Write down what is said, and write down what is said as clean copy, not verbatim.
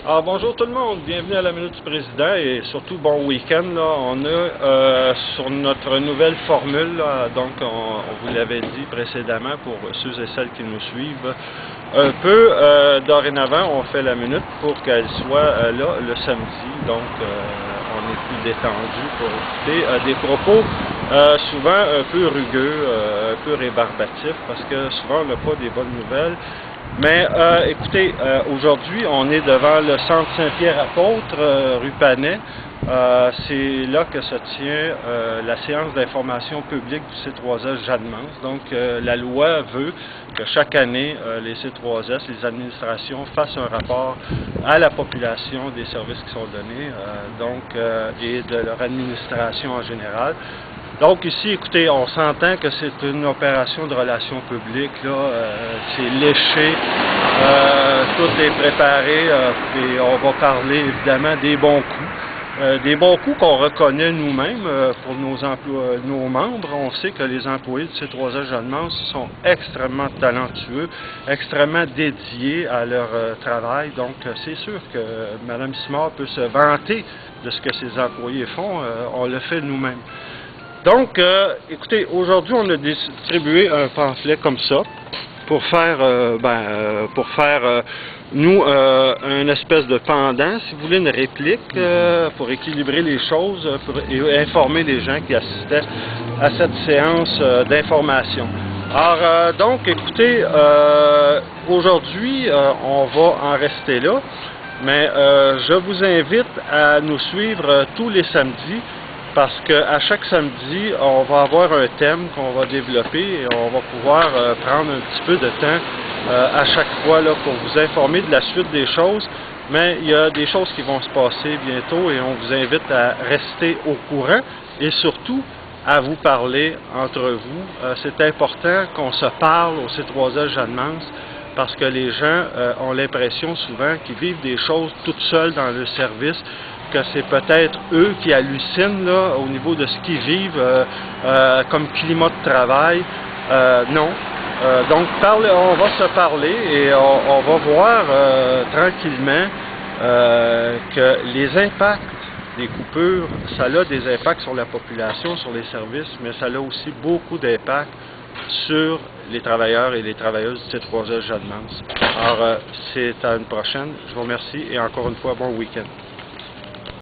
Alors bonjour tout le monde, bienvenue à la Minute du Président et surtout bon week-end. On a sur notre nouvelle formule, donc on vous l'avait dit précédemment pour ceux et celles qui nous suivent, un peu dorénavant on fait la minute pour qu'elle soit là le samedi, donc on est plus détendu pour écouter des propos souvent un peu rugueux, un peu rébarbatifs parce que souvent on n'a pas des bonnes nouvelles. Mais écoutez, aujourd'hui, on est devant le centre Saint-Pierre-Apôtre, rue Panay. C'est là que se tient la séance d'information publique du C3S Jeanne-Mance. Donc, la loi veut que chaque année, les C3S, les administrations, fassent un rapport à la population des services qui sont donnés, et de leur administration en général. Donc ici, écoutez, on s'entend que c'est une opération de relations publiques, c'est léché, tout est préparé, et on va parler évidemment des bons coups qu'on reconnaît nous-mêmes pour nos membres. On sait que les employés de C3S Jeanne-Mance sont extrêmement talentueux, extrêmement dédiés à leur travail, donc c'est sûr que Mme Simard peut se vanter de ce que ses employés font, on le fait nous-mêmes. Donc, écoutez, aujourd'hui, on a distribué un pamphlet comme ça pour faire, nous, une espèce de pendant, si vous voulez, une réplique, pour équilibrer les choses et informer les gens qui assistaient à cette séance d'information. Alors, donc, écoutez, aujourd'hui, on va en rester là, mais je vous invite à nous suivre tous les samedis. Parce qu'à chaque samedi, on va avoir un thème qu'on va développer et on va pouvoir prendre un petit peu de temps à chaque fois là, pour vous informer de la suite des choses. Mais il y a des choses qui vont se passer bientôt et on vous invite à rester au courant et surtout à vous parler entre vous. C'est important qu'on se parle au C3S Jeanne-Mance parce que les gens ont l'impression souvent qu'ils vivent des choses toutes seules dans le service, que c'est peut-être eux qui hallucinent là, au niveau de ce qu'ils vivent comme climat de travail. Non. Donc, on va se parler et on va voir tranquillement que les impacts des coupures, ça a des impacts sur la population, sur les services, mais ça a aussi beaucoup d'impacts sur les travailleurs et les travailleuses du C3S Jeanne-Mance. Alors, c'est à une prochaine. Je vous remercie et encore une fois, bon week-end.